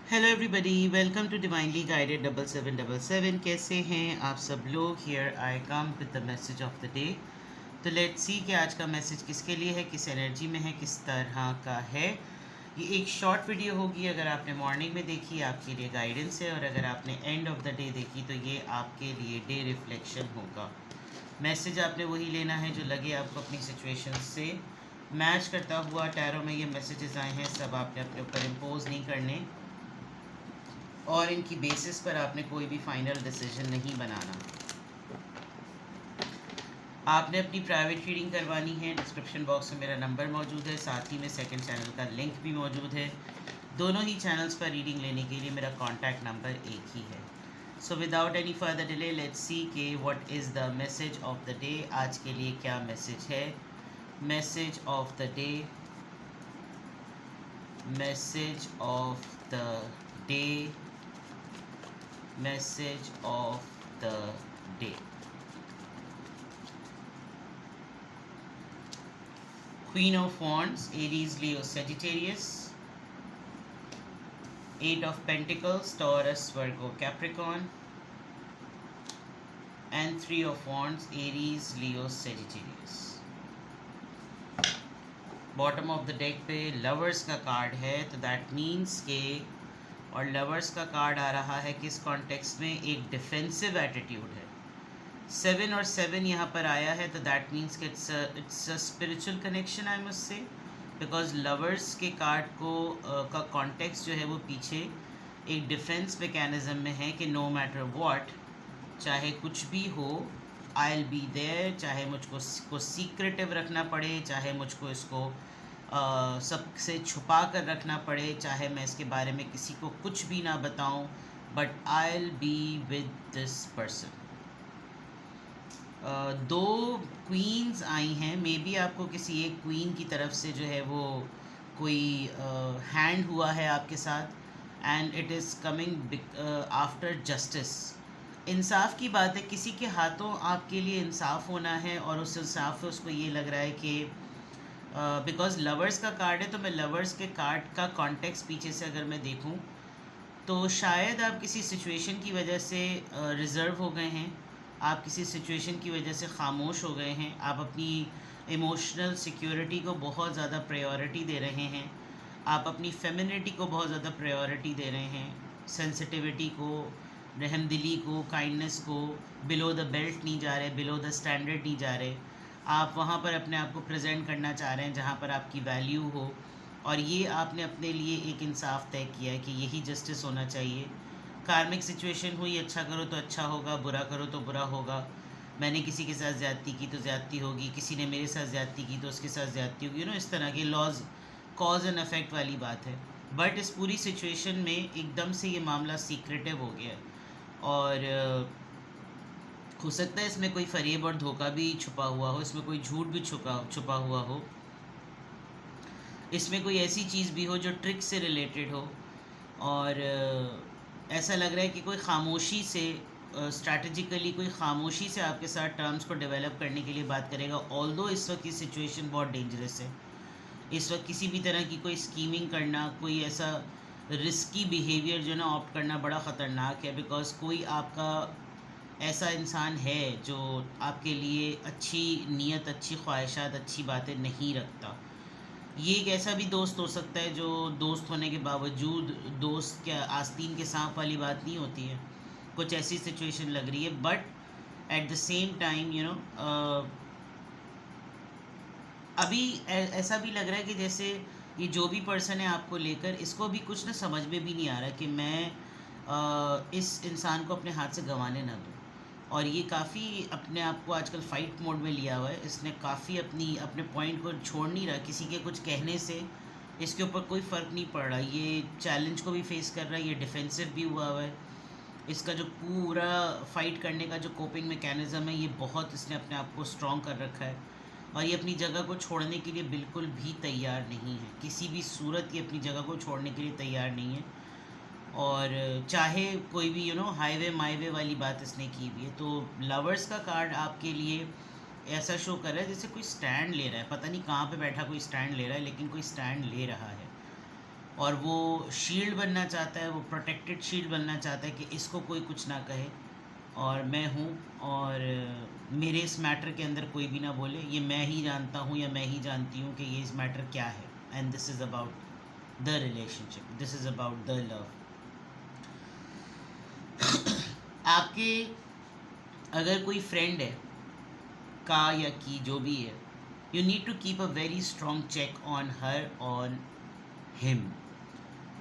Hello everybody, welcome to divinely guided 7777। कैसे हैं आप सब लोग। Here I come with the message of the day. तो लेट्स सी कि आज का मैसेज किसके लिए है, किस एनर्जी में है, किस तरह का है। ये एक शॉर्ट वीडियो होगी। अगर आपने मॉर्निंग में देखी आपके लिए गाइडेंस है, और अगर आपने एंड ऑफ द डे देखी तो ये आपके लिए डे रिफ्लेक्शन होगा। मैसेज आपने वही लेना है जो लगे आपको अपनी सिचुएशन से मैच करता हुआ। टैरो में ये मैसेजेस आए हैं, सब आपने अपने ऊपर इम्पोज नहीं करने, और इनकी बेसिस पर आपने कोई भी फाइनल डिसीजन नहीं बनाना। आपने अपनी प्राइवेट रीडिंग करवानी है। डिस्क्रिप्शन बॉक्स में मेरा नंबर मौजूद है, साथ ही में सेकंड चैनल का लिंक भी मौजूद है। दोनों ही चैनल्स पर रीडिंग लेने के लिए मेरा कॉन्टैक्ट नंबर एक ही है। So without any further delay let's see के what is the message of the day. आज के लिए क्या मैसेज है। Message of the day, message of the day, message of the day. Queen of Wands, Aries, Leo, Sagittarius. Eight of Pentacles, Taurus, Virgo, Capricorn. And Three of Wands, Aries, Leo, Sagittarius. Bottom of the deck पे lovers का card है, तो that means के, और lovers का card आ रहा है किस कॉन्टेक्स्ट में, एक डिफेंसिव एटीट्यूड है। 7 और 7 यहाँ पर आया है, तो दैट मीन्स कि it's a spiritual connection I must say, because lovers के कार्ड को का कॉन्टेक्स्ट जो है वो पीछे एक डिफेंस मैकेनिज्म में है कि नो मैटर व्हाट, चाहे कुछ भी हो, आई विल बी देयर। चाहे मुझको सीक्रेटिव रखना पड़े, चाहे मुझको इसको सबसे छुपा कर रखना पड़े, चाहे मैं इसके बारे में किसी को कुछ भी ना बताऊं, but I will be with this person. दो क्वींस आई हैं, मे बी आपको किसी एक क्वीन की तरफ से जो है वो कोई हैंड हुआ है आपके साथ, and it is coming after justice. इंसाफ की बात है, किसी के हाथों आपके लिए इंसाफ होना है, और उस इंसाफ से उसको ये लग रहा है कि बिकॉज लवर्स का कार्ड है, तो मैं लवर्स के कार्ड का कॉन्टेक्स्ट पीछे से अगर मैं देखूं तो शायद आप किसी सिचुएशन की वजह से रिज़र्व हो गए हैं, आप किसी सिचुएशन की वजह से खामोश हो गए हैं, आप अपनी इमोशनल सिक्योरिटी को बहुत ज़्यादा प्रायोरिटी दे रहे हैं, आप अपनी फेमिनिटी को बहुत ज़्यादा प्रायोरिटी दे रहे हैं, सेंसिटिविटी को, रहमदिली को, काइंडनेस को, बिलो द बेल्ट नहीं जा रहे, बिलो द स्टैंडर्ड नहीं जा रहे। आप वहाँ पर अपने आप को प्रेजेंट करना चाह रहे हैं जहाँ पर आपकी वैल्यू हो, और ये आपने अपने लिए एक इंसाफ तय किया है कि यही जस्टिस होना चाहिए। कार्मिक सिचुएशन हुई, अच्छा करो तो अच्छा होगा, बुरा करो तो बुरा होगा। मैंने किसी के साथ ज़्यादती की तो ज़्यादती होगी, किसी ने मेरे साथ ज़्यादती की तो उसके साथ ज़्यादती होगी, इस तरह के लॉज, कॉज एंड इफेक्ट वाली बात है। बट इस पूरी सिचुएशन में एकदम से ये मामला सीक्रेटिव हो गया, और हो सकता है इसमें कोई फरेब और धोखा भी छुपा हुआ हो, इसमें कोई झूठ भी छुपा हुआ हो, इसमें कोई ऐसी चीज़ भी हो जो ट्रिक से रिलेटेड हो, और ऐसा लग रहा है कि कोई खामोशी से, स्ट्रैटेजिकली कोई खामोशी से आपके साथ टर्म्स को डेवलप करने के लिए बात करेगा। ऑल्दो इस वक्त की सिचुएशन बहुत डेंजरस है, इस वक्त किसी भी तरह की कोई स्कीमिंग करना, कोई ऐसा रिस्की बिहेवियर जो ना ऑप्ट करना बड़ा ख़तरनाक है, बिकॉज कोई आपका ऐसा इंसान है जो आपके लिए अच्छी नीयत, अच्छी ख्वाहिशात, अच्छी बातें नहीं रखता। ये एक ऐसा भी दोस्त हो सकता है जो दोस्त होने के बावजूद, दोस्त क्या आस्तीन के सांप वाली बात नहीं होती है, कुछ ऐसी सिचुएशन लग रही है। But at the same time अभी ऐसा भी लग रहा है कि जैसे ये जो भी पर्सन है आपको लेकर, इसको भी कुछ ना समझ में भी नहीं आ रहा कि मैं इस इंसान को अपने हाथ से गंवाने ना दूँ, और ये काफ़ी अपने आप को आजकल फ़ाइट मोड में लिया हुआ है। इसने काफ़ी अपने पॉइंट को छोड़ नहीं रहा, किसी के कुछ कहने से इसके ऊपर कोई फ़र्क नहीं पड़ रहा, ये चैलेंज को भी फेस कर रहा है, ये डिफेंसिव भी हुआ है। इसका जो पूरा फ़ाइट करने का जो कोपिंग मैकेनिज़्म है, ये बहुत इसने अपने आप को स्ट्रॉन्ग कर रखा है, और ये अपनी जगह को छोड़ने के लिए बिल्कुल भी तैयार नहीं है, किसी भी सूरत ये अपनी जगह को छोड़ने के लिए तैयार नहीं है। और चाहे कोई भी हाईवे माईवे वाली बात इसने की भी है। तो लवर्स का कार्ड आपके लिए ऐसा शो कर रहा है जैसे कोई स्टैंड ले रहा है, पता नहीं कहाँ पे बैठा कोई स्टैंड ले रहा है, लेकिन कोई स्टैंड ले रहा है। और वो शील्ड बनना चाहता है, वो प्रोटेक्टेड शील्ड बनना चाहता है कि इसको कोई कुछ ना कहे और मैं हूँ, और मेरे इस मैटर के अंदर कोई भी ना बोले, ये मैं ही जानता हूँ या मैं ही जानती हूँ कि ये इस मैटर क्या है। And this is about the relationship, this is about the love. आपके अगर कोई फ्रेंड है का या की जो भी है, you need to keep a very strong check on her on him,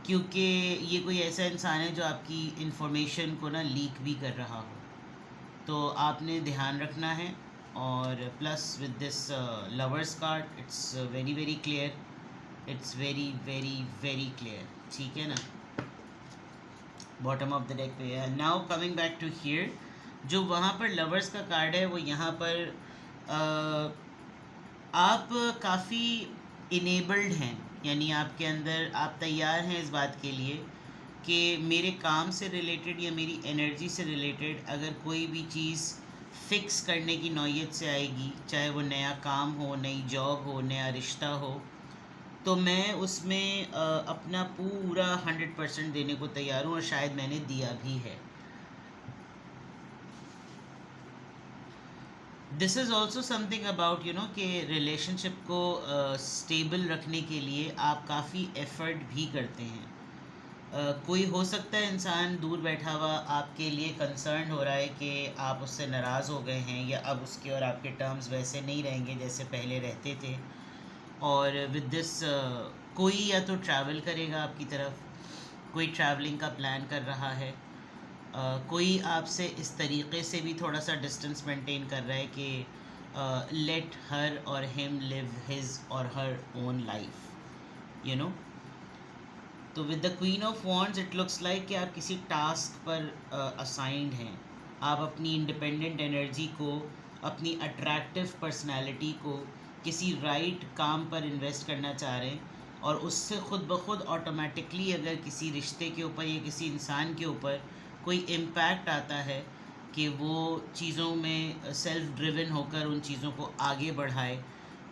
क्योंकि ये कोई ऐसा इंसान है जो आपकी इन्फॉर्मेशन को ना लीक भी कर रहा हो, तो आपने ध्यान रखना है। और plus with this lovers card it's very very clear, it's very very very clear, ठीक है ना। बॉटम ऑफ द डेक पे है। Now coming back to here, जो वहाँ पर लवर्स का कार्ड है वो यहाँ पर आप काफ़ी इनेबल्ड हैं, यानी आपके अंदर आप तैयार हैं इस बात के लिए कि मेरे काम से रिलेटेड या मेरी एनर्जी से रिलेटेड अगर कोई भी चीज़ फिक्स करने की नौयत से आएगी, चाहे वो नया काम हो, नई जॉब हो, नया रिश्ता हो, तो मैं उसमें अपना पूरा 100% देने को तैयार हूँ, और शायद मैंने दिया भी है। This is also something about कि रिलेशनशिप को स्टेबल रखने के लिए आप काफ़ी एफ़र्ट भी करते हैं। कोई हो सकता है इंसान दूर बैठा हुआ आपके लिए कंसर्न हो रहा है कि आप उससे नाराज़ हो गए हैं, या अब उसके और आपके टर्म्स वैसे नहीं रहेंगे जैसे पहले रहते थे, और विद दिस कोई या तो ट्रैवल करेगा आपकी तरफ, कोई ट्रैवलिंग का प्लान कर रहा है, कोई आपसे इस तरीके से भी थोड़ा सा डिस्टेंस मेंटेन कर रहा है कि लेट हर और हिम लिव हिज और her own life, you know. तो with the queen of wands it looks like कि आप किसी टास्क पर असाइंड हैं, आप अपनी इंडिपेंडेंट एनर्जी को, अपनी अट्रैक्टिव पर्सनैलिटी को किसी राइट काम पर इन्वेस्ट करना चाह रहे हैं, और उससे ख़ुद ब खुद ऑटोमेटिकली अगर किसी रिश्ते के ऊपर या किसी इंसान के ऊपर कोई इम्पैक्ट आता है कि वो चीज़ों में सेल्फ ड्रिवन होकर उन चीज़ों को आगे बढ़ाए,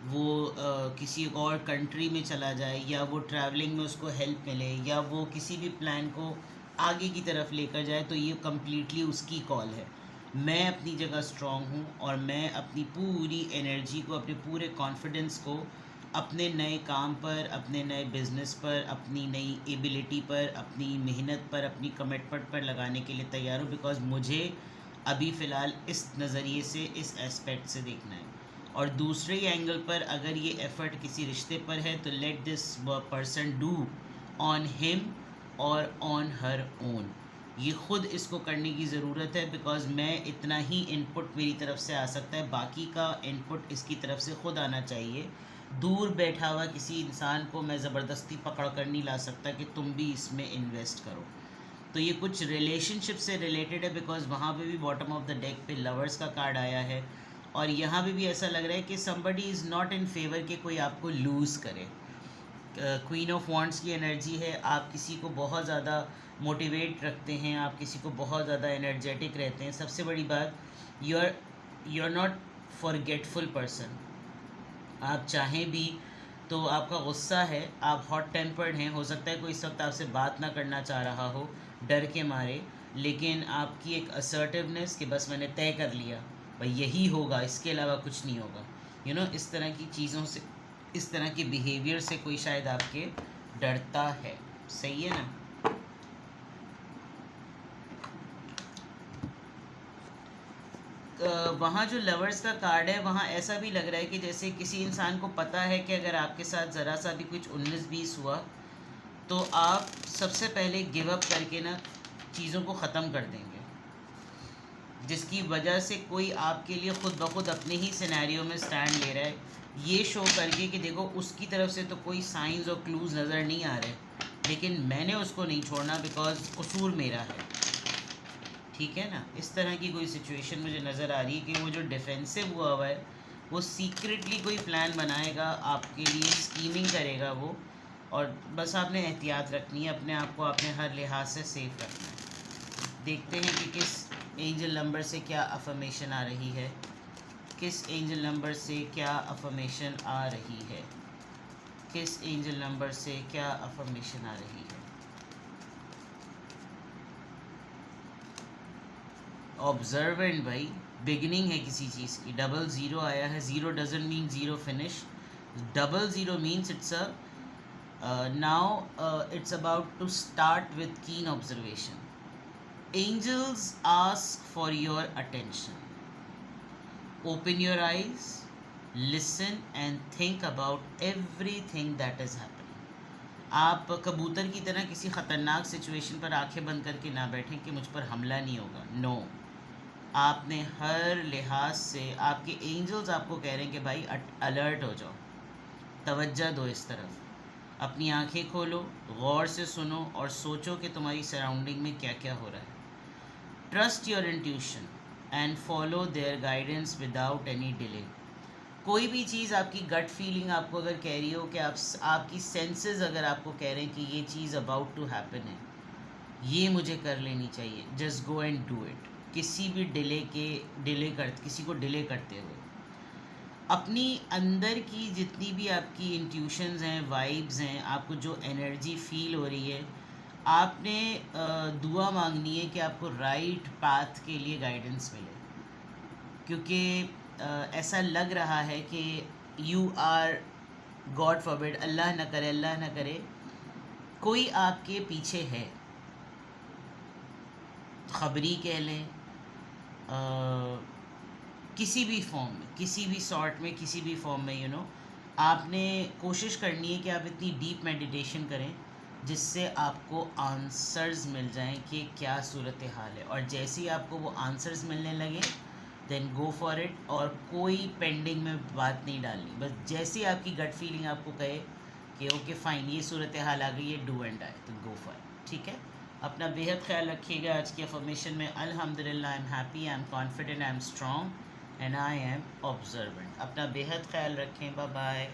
वो किसी और कंट्री में चला जाए, या वो ट्रैवलिंग में उसको हेल्प मिले, या वो किसी भी प्लान को आगे की तरफ लेकर जाए, तो ये कम्प्लीटली उसकी कॉल है। मैं अपनी जगह स्ट्रॉन्ग हूँ, और मैं अपनी पूरी एनर्जी को, अपने पूरे कॉन्फिडेंस को अपने नए काम पर, अपने नए बिज़नेस पर, अपनी नई एबिलिटी पर, अपनी मेहनत पर, अपनी कमिटमेंट पर लगाने के लिए तैयार हूँ, बिकॉज़ मुझे अभी फ़िलहाल इस नज़रिए से, इस एस्पेक्ट से देखना है। और दूसरे एंगल पर अगर ये एफ़र्ट किसी रिश्ते पर है, तो let this person do on him और ऑन हर ओन, ये ख़ुद इसको करने की ज़रूरत है, बिकॉज़ मैं इतना ही इनपुट मेरी तरफ से आ सकता है, बाकी का इनपुट इसकी तरफ से ख़ुद आना चाहिए। दूर बैठा हुआ किसी इंसान को मैं ज़बरदस्ती पकड़ कर नहीं ला सकता कि तुम भी इसमें इन्वेस्ट करो। तो ये कुछ रिलेशनशिप से रिलेटेड है, बिकॉज़ वहाँ पे भी बॉटम ऑफ द डेक पे लवर्स का कार्ड आया है, और यहाँ पे भी ऐसा लग रहा है कि somebody is not in favour कि कोई आपको लूज़ करे। क्वीन ऑफ वॉन्ड्स की एनर्जी है, आप किसी को बहुत ज़्यादा मोटिवेट रखते हैं, आप किसी को बहुत ज़्यादा एनर्जेटिक रहते हैं। सबसे बड़ी बात, you are not forgetful person. आप चाहें भी तो आपका गुस्सा है, आप हॉट टेम्पर्ड हैं, हो सकता है कोई इस वक्त आपसे बात ना करना चाह रहा हो डर के मारे, लेकिन आपकी एक असर्टिवनेस कि बस मैंने तय कर लिया भाई यही होगा, इसके अलावा कुछ नहीं होगा, इस तरह की चीज़ों से, इस तरह के बिहेवियर से कोई शायद आपके डरता है। सही है ना। वहाँ जो लवर्स का कार्ड है, वहाँ ऐसा भी लग रहा है कि जैसे किसी इंसान को पता है कि अगर आपके साथ ज़रा सा भी कुछ 19-20 हुआ, तो आप सबसे पहले गिव अप करके ना चीज़ों को ख़त्म कर देंगे, जिसकी वजह से कोई आपके लिए ख़ुद ब खुद अपने ही सिनेरियो में स्टैंड ले रहा है, ये शो करके कि देखो उसकी तरफ से तो कोई साइंस और क्लूज़ नज़र नहीं आ रहे, लेकिन मैंने उसको नहीं छोड़ना बिकॉज़ कसूर मेरा है। ठीक है ना। इस तरह की कोई सिचुएशन मुझे नज़र आ रही है कि वो जो डिफेंसिव हुआ है, वो सीक्रेटली कोई प्लान बनाएगा आपके लिए, स्कीमिंग करेगा वो, और बस आपने एहतियात रखनी है, अपने आप को आपने हर लिहाज से सेफ रखना है। देखते हैं कि किस एंजल नंबर से क्या अफर्मेशन आ रही है, किस एंजल नंबर से क्या अफर्मेशन आ रही है। किस एंजल नंबर से क्या अफर्मेशन आ रही है? ऑब्जर्वेंट भाई, बिगिनिंग है किसी चीज़ की। 00 आया है, 0 doesn't mean 0 finish, 00 means it's a now it's about to start with keen observation. Angels ask for your attention. Open your eyes, listen and think about everything that is happening. आप कबूतर की तरह किसी ख़तरनाक सिचुएशन पर आंखें बंद करके ना बैठें कि मुझ पर हमला नहीं होगा। नो, आपने हर लिहाज से, आपके एंजल्स आपको कह रहे हैं कि भाई अलर्ट हो जाओ, तवज्जो दो इस तरफ। अपनी आंखें खोलो, गौर से सुनो और सोचो कि तुम्हारी सराउंडिंग में क्या क्या हो रहा है। Trust your intuition and follow their guidance without any delay. कोई भी चीज़ आपकी गट फीलिंग आपको अगर कह रही हो कि आपकी सेंसेस अगर आपको कह रहे हैं कि ये चीज़ अबाउट टू हैपन है, ये मुझे कर लेनी चाहिए, just go and do it. किसी भी किसी को डिले करते हुए अपनी अंदर की जितनी भी आपकी इंट्यूशंस हैं, वाइब्स हैं, आपको जो एनर्जी फील हो रही है, आपने दुआ मांगनी है कि आपको राइट पाथ के लिए गाइडेंस मिले। क्योंकि ऐसा लग रहा है कि यू आर, गॉड फॉरबिड, अल्लाह न करे, कोई आपके पीछे है। खबरी कह लें, किसी भी फॉर्म में, किसी भी सॉर्ट में, किसी भी फॉर्म में, आपने कोशिश करनी है कि आप इतनी डीप मेडिटेशन करें जिससे आपको आंसर्स मिल जाएं कि क्या सूरत हाल है। और जैसे ही आपको वो आंसर्स मिलने लगे, देन गो फॉर इट। और कोई पेंडिंग में बात नहीं डालनी, बस जैसे ही आपकी गट फीलिंग आपको कहे कि ओके फाइन, ये सूरत हाल आ गई है, डू एंड डाई, तो गो फॉर इट। ठीक है, अपना बेहद ख्याल रखिएगा। आज की अफर्मेशन में अल्हम्दुलिल्लाह, I am happy, I am confident, I am strong and I am observant. अपना बेहद ख्याल रखें। Bye bye.